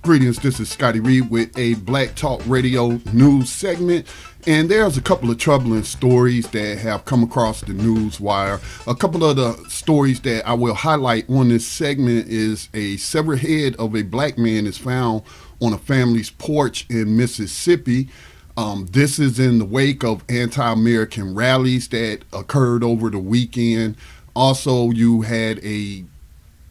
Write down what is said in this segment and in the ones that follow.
Greetings, this is Scotty Reed with a Black Talk Radio news segment. And there's a couple of troubling stories that have come across the news wire. A couple of the stories that I will highlight on this segment is a severed head of a black man is found on a family's porch in Mississippi. This is in the wake of anti-American rallies that occurred over the weekend. Also, you had a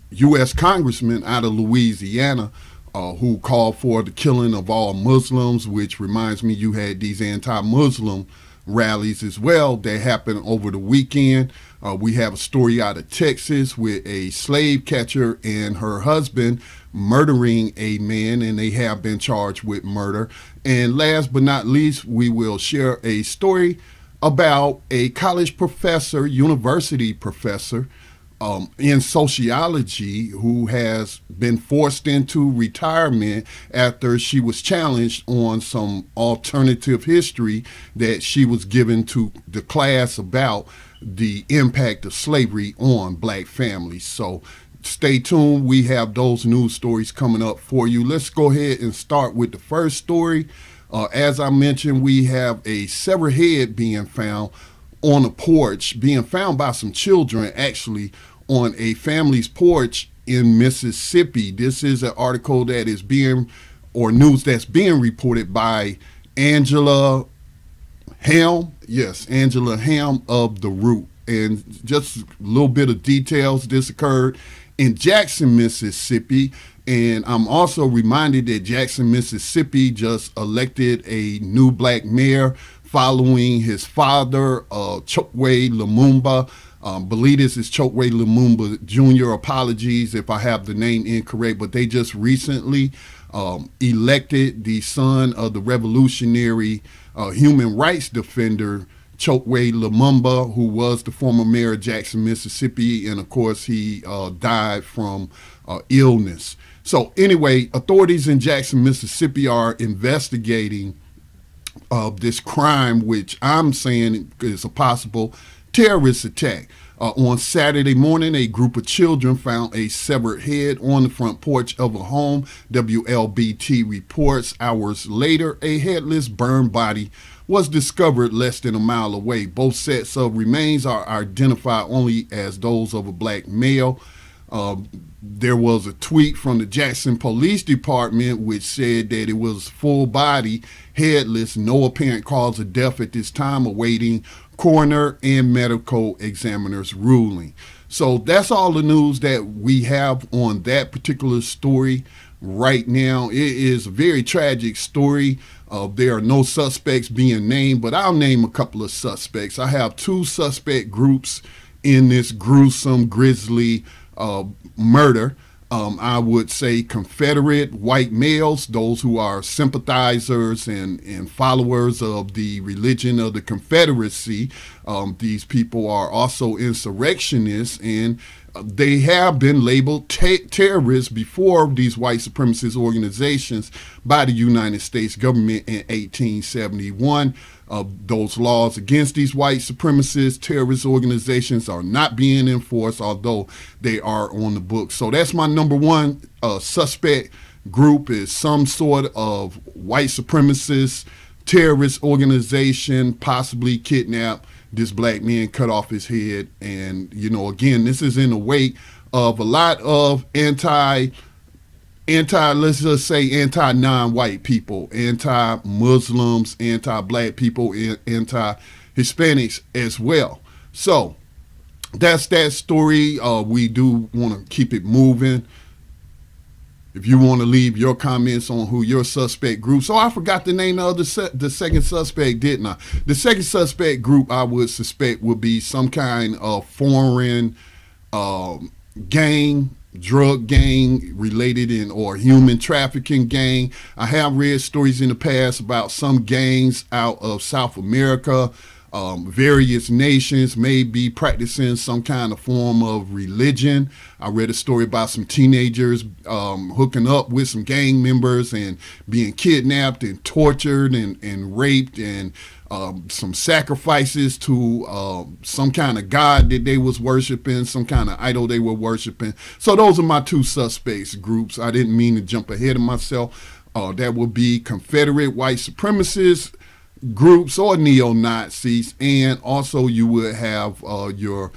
U.S. congressman out of Louisiana who called for the killing of all Muslims, which reminds me you had these anti-Muslim rallies as well that happened over the weekend. We have a story out of Texas with a slave catcher and her husband murdering a man, and they have been charged with murder. And last but not least, we will share a story about a college professor, university professor, in sociology who has been forced into retirement after she was challenged on some alternative history that she was given to the class about the impact of slavery on black families. So stay tuned. We have those news stories coming up for you. Let's go ahead and start with the first story. As I mentioned, we have a severed head being found on a porch, being found by some children actually on a family's porch in Mississippi. This is an article that is news that's being reported by Angela Ham. Yes, Angela Ham of The Root. And just a little bit of details. This occurred in Jackson, Mississippi. And I'm also reminded that Jackson, Mississippi just elected a new black mayor following his father, Chokwe Lumumba. Believe this is Chokwe Lumumba Jr. Apologies if I have the name incorrect, but they just recently elected the son of the revolutionary human rights defender, Chokwe Lumumba, who was the former mayor of Jackson, Mississippi, and of course he died from illness. So anyway, authorities in Jackson, Mississippi are investigating this crime, which I'm saying is a possible terrorist attack. On Saturday morning, a group of children found a severed head on the front porch of a home. WLBT reports hours later, a headless, burned body was discovered less than a mile away. Both sets of remains are identified only as those of a black male. There was a tweet from the Jackson Police Department which said that it was full body, headless, no apparent cause of death at this time, awaiting coroner and medical examiner's ruling. So that's all the news that we have on that particular story right now. It is a very tragic story. There are no suspects being named, but I'll name a couple of suspects. I have two suspect groups in this gruesome, grisly murder. I would say Confederate white males, those who are sympathizers and followers of the religion of the Confederacy. These people are also insurrectionists, and they have been labeled terrorists before these white supremacist organizations by the United States government in 1871. Those laws against these white supremacist terrorist organizations are not being enforced, although they are on the books. So that's my number one suspect group, is some sort of white supremacist terrorist organization, possibly kidnapped this black man, cut off his head. And, you know, again, this is in the wake of a lot of let's just say anti-non-white people, anti-Muslims, anti-black people, anti-Hispanics as well. So that's that story. We do want to keep it moving. If you want to leave your comments on who your suspect group. So I forgot the name of the second suspect, didn't I? The second suspect group I would suspect would be some kind of foreign gang, drug gang related or human trafficking gang. I have read stories in the past about some gangs out of South America. Various nations may be practicing some kind of form of religion. I read a story about some teenagers hooking up with some gang members and being kidnapped and tortured and raped and some sacrifices to some kind of god that they was worshiping, some kind of idol they were worshiping. So those are my two suspects groups. I didn't mean to jump ahead of myself. That would be Confederate white supremacists groups or neo-Nazis, and also you would have your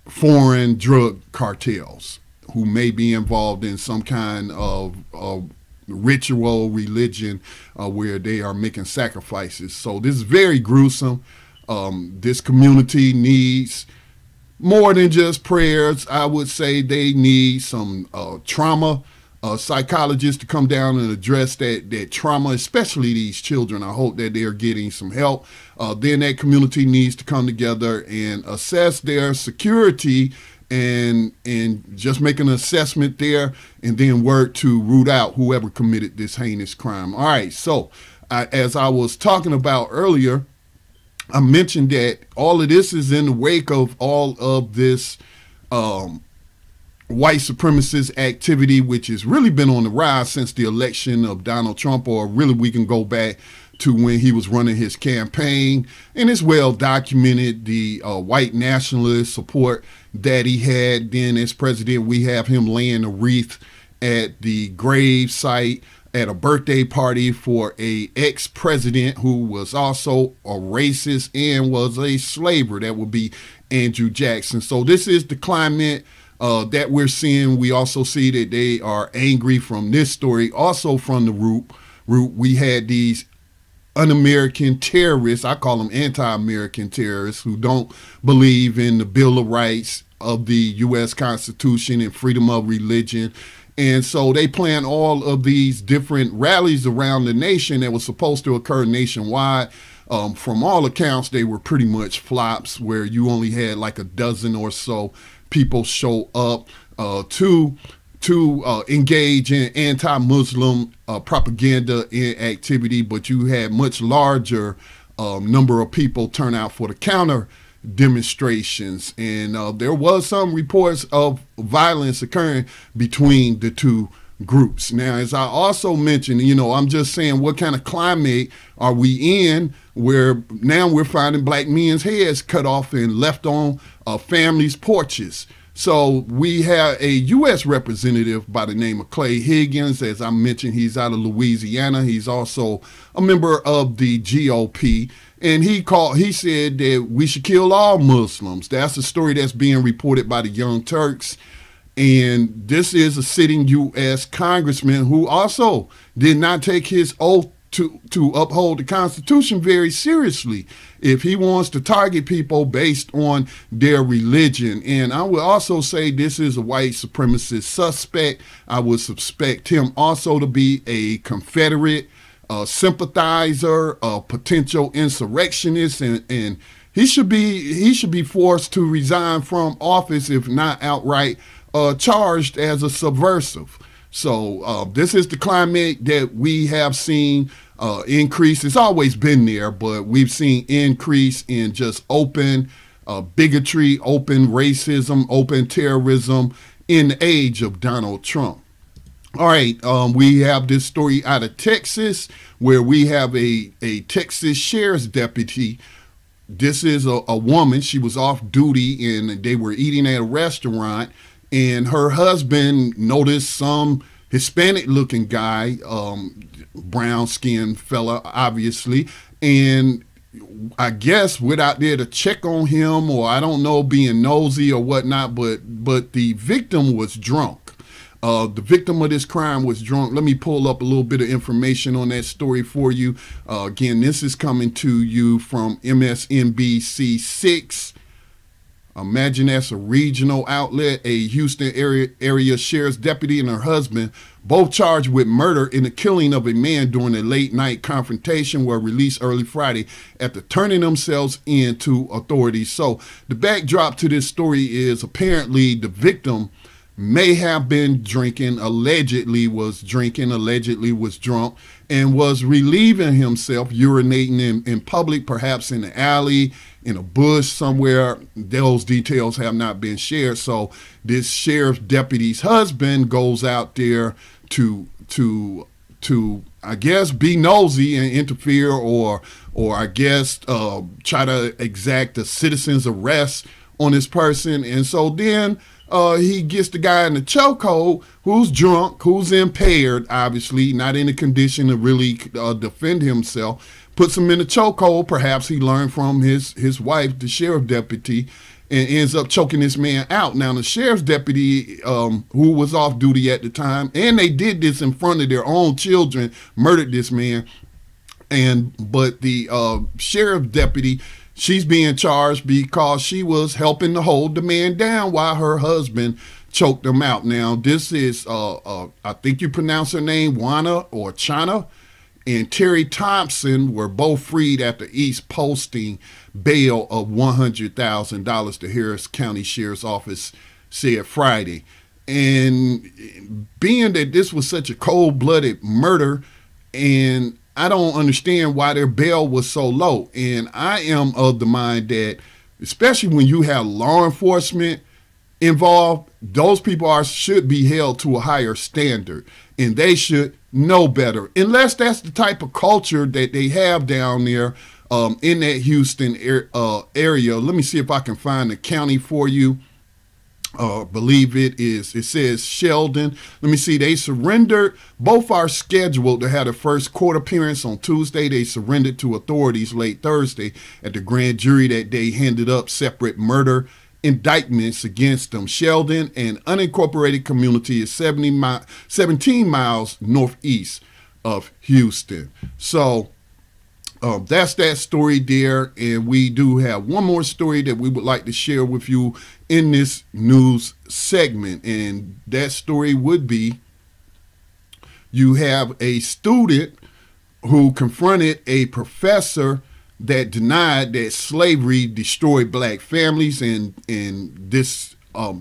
foreign drug cartels who may be involved in some kind of ritual religion where they are making sacrifices. So this is very gruesome. This community needs more than just prayers. I would say they need some trauma psychologists to come down and address that trauma, especially these children. I hope that they're getting some help. Then that community needs to come together and assess their security and just make an assessment there, and then work to root out whoever committed this heinous crime. All right, so as I was talking about earlier, I mentioned that all of this is in the wake of all of this white supremacist activity, which has really been on the rise since the election of Donald Trump, or really we can go back to when he was running his campaign. And it's well documented, the white nationalist support that he had then as president. We have him laying a wreath at the grave site at a birthday party for a ex-president who was also a racist and was a slaver. That would be Andrew Jackson. So this is the climate that we're seeing. We also see that they are angry from this story. Also from the root, we had these un-American terrorists, I call them anti-American terrorists, who don't believe in the Bill of Rights of the U.S. Constitution and freedom of religion. And so they plan all of these different rallies around the nation that was supposed to occur nationwide. From all accounts, they were pretty much flops, where you only had like a dozen or so people show up to engage in anti-Muslim propaganda and activity, but you had much larger number of people turn out for the counter demonstrations. And there was some reports of violence occurring between the two groups. Now, as I also mentioned, I'm just saying, what kind of climate are we in where now we're finding black men's heads cut off and left on families' porches? So we have a U.S. representative by the name of Clay Higgins. As I mentioned, he's out of Louisiana. He's also a member of the GOP. And he said that we should kill all Muslims. That's a story that's being reported by the Young Turks. And this is a sitting U.S. congressman who also did not take his oath to uphold the Constitution very seriously if he wants to target people based on their religion. And I would also say this is a white supremacist suspect. I would suspect him also to be a Confederate sympathizer, a potential insurrectionist, and he should be forced to resign from office, if not outright charged as a subversive. So this is the climate that we have seen increase. It's always been there, but we've seen increase in just open bigotry, open racism, open terrorism in the age of Donald Trump. All right, we have this story out of Texas where we have a Texas sheriff's deputy. This is a woman. She was off duty and they were eating at a restaurant, and her husband noticed some Hispanic looking guy, brown skinned fella, obviously, and I guess went out there to check on him, or I don't know, being nosy or whatnot, but the victim was drunk. The victim of this crime was drunk. Let me pull up a little bit of information on that story for you. Again, this is coming to you from MSNBC 6. Imagine that's a regional outlet. A Houston area sheriff's deputy and her husband, both charged with murder in the killing of a man during a late night confrontation, were released early Friday after turning themselves in to authorities. So the backdrop to this story is apparently the victim may have been drinking, allegedly was drunk, and was relieving himself, urinating in public, perhaps in the alley, in a bush somewhere. Those details have not been shared. So this sheriff's deputy's husband goes out there to I guess be nosy and interfere, or I guess try to exact a citizen's arrest on this person. And so then he gets the guy in the chokehold who's drunk, who's impaired, obviously not in a condition to really defend himself, puts him in the chokehold. Perhaps he learned from his wife, the sheriff deputy, and ends up choking this man out. Now, the sheriff's deputy, who was off duty at the time, and they did this in front of their own children, murdered this man. But the sheriff deputy, she's being charged because she was helping to hold the man down while her husband choked him out. Now, this is, I think you pronounce her name, Wana or Chana, and Terry Thompson were both freed after East posting bail of $100,000, the Harris County Sheriff's Office said Friday. And being that this was such a cold-blooded murder, and I don't understand why their bail was so low. And I am of the mind that, especially when you have law enforcement involved, those people should be held to a higher standard, and they should know better, unless that's the type of culture that they have down there in that Houston area. Let me see if I can find the county for you. Believe it says Sheldon. Let me see. They surrendered. Both are scheduled to have the first court appearance on Tuesday. They surrendered to authorities late Thursday at the grand jury that they handed up separate murder indictments against them. Sheldon, an unincorporated community, is 17 miles northeast of Houston. So that's that story there. And we do have one more story that we would like to share with you in this news segment. And that story would be, you have a student who confronted a professor that denied that slavery destroyed black families, and this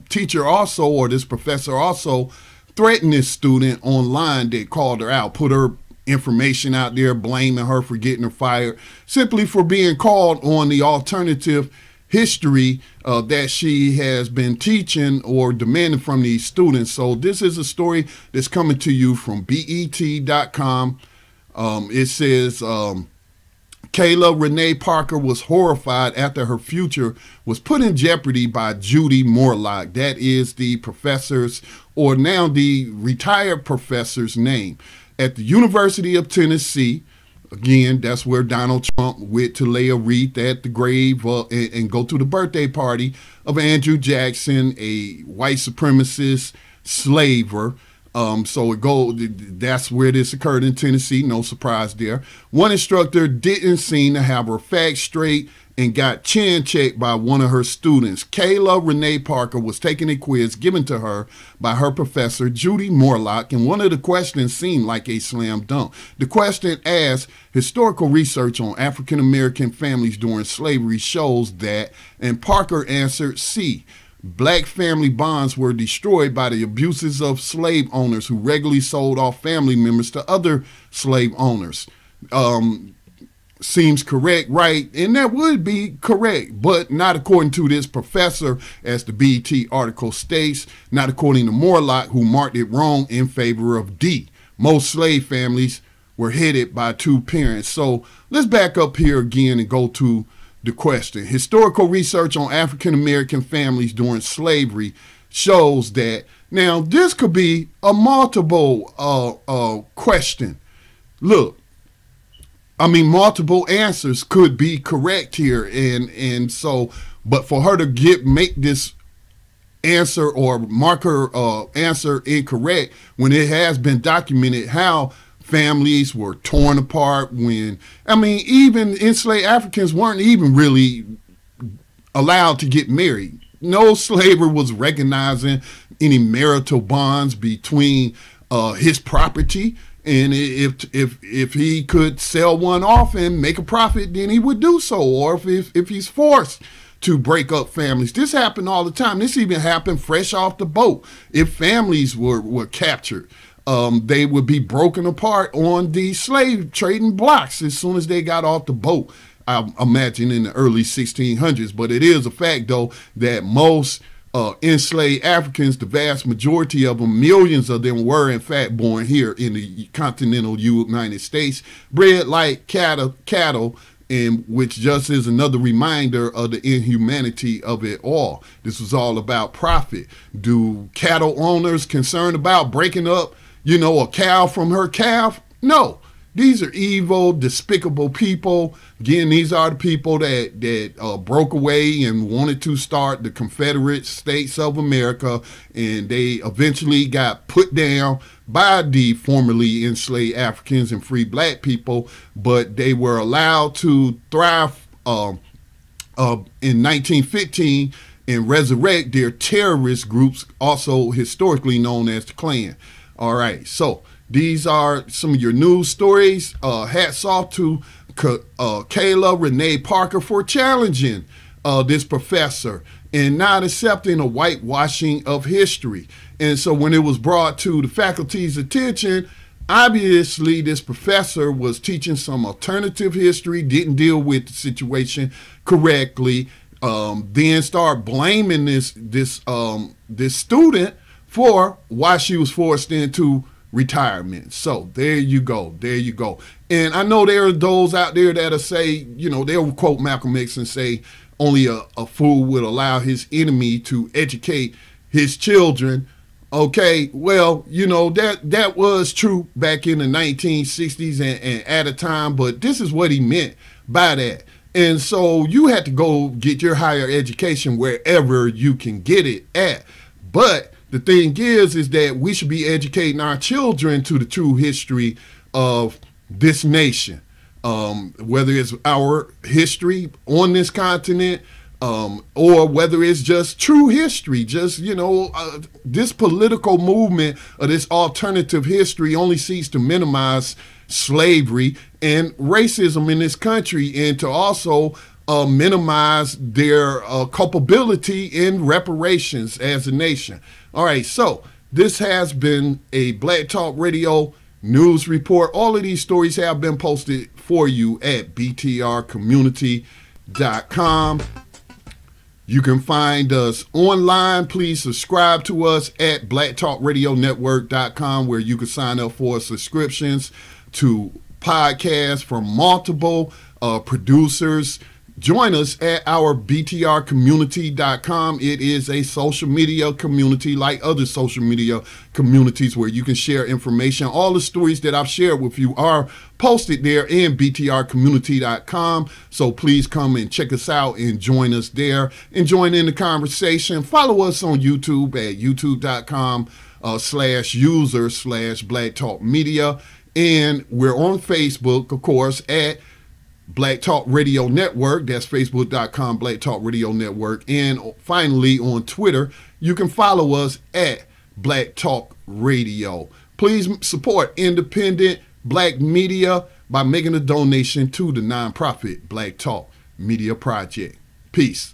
teacher also, or this professor also, threatened this student online that called her out, put her information out there, blaming her for getting her fired, simply for being called on the alternative history that she has been teaching or demanding from these students. So this is a story that's coming to you from BET.com. It says, Kayla Renee Parker was horrified after her future was put in jeopardy by Judy Morlock. That is the professor's, or now the retired professor's, name. At the University of Tennessee, again, that's where Donald Trump went to lay a wreath at the grave and go to the birthday party of Andrew Jackson, a white supremacist slaver. That's where this occurred in Tennessee. No surprise there. One instructor didn't seem to have her facts straight and got chin checked by one of her students. Kayla Renee Parker was taking a quiz given to her by her professor, Judy Morlock, and one of the questions seemed like a slam dunk. The question asked, historical research on African-American families during slavery shows that, and Parker answered C. Black family bonds were destroyed by the abuses of slave owners who regularly sold off family members to other slave owners. Seems correct, right? And that would be correct, but not according to this professor, as the BET article states, not according to Morlock, who marked it wrong in favor of D. Most slave families were headed by two parents. So let's back up here again and go to the question. Historical research on African-American families during slavery shows that. Now, this could be a multiple question. Look, I mean, multiple answers could be correct here. And so, but for her to make this answer or mark her answer incorrect when it has been documented how families were torn apart when, I mean, even enslaved Africans weren't even really allowed to get married. No slaver was recognizing any marital bonds between his property. And if he could sell one off and make a profit, then he would do so. Or if he's forced to break up families. This happened all the time. This even happened fresh off the boat. If families were captured, they would be broken apart on the slave trading blocks as soon as they got off the boat. I imagine in the early 1600s. But it is a fact, though, that most enslaved Africans, the vast majority of them, millions of them, were in fact born here in the continental United States, bred like cattle, and which just is another reminder of the inhumanity of it all. This was all about profit. Do cattle owners concerned about breaking up, a cow from her calf? No. These are evil, despicable people. Again, these are the people that broke away and wanted to start the Confederate States of America, and they eventually got put down by the formerly enslaved Africans and free black people, but they were allowed to thrive in 1915 and resurrect their terrorist groups, also historically known as the Klan. All right, so these are some of your news stories. Hats off to Kayla Renee Parker for challenging this professor and not accepting a whitewashing of history. And so when it was brought to the faculty's attention, obviously this professor was teaching some alternative history, didn't deal with the situation correctly, then start blaming this student for why she was forced into retirement. So there you go. And I know there are those out there that'll say, they'll quote Malcolm X and say only a fool would allow his enemy to educate his children. Okay, well, that was true back in the 1960s and at a time, but this is what he meant by that. And so you had to go get your higher education wherever you can get it at. But the thing is that we should be educating our children to the true history of this nation, whether it's our history on this continent, or whether it's just true history. Just, this political movement of this alternative history only seeks to minimize slavery and racism in this country, and to also minimize their culpability in reparations as a nation. All right, so this has been a Black Talk Radio news report. All of these stories have been posted for you at btrcommunity.com. You can find us online. Please subscribe to us at blacktalkradionetwork.com, where you can sign up for subscriptions to podcasts from multiple producers. Join us at our btrcommunity.com. It is a social media community like other social media communities where you can share information. All the stories that I've shared with you are posted there in btrcommunity.com. So please come and check us out and join us there and join in the conversation. Follow us on YouTube at youtube.com/user/Black Talk Media. And we're on Facebook, of course, at Black Talk Radio Network. That's facebook.com Black Talk Radio Network. And finally, on Twitter, you can follow us at Black Talk Radio. Please support independent black media by making a donation to the nonprofit Black Talk Media Project. Peace.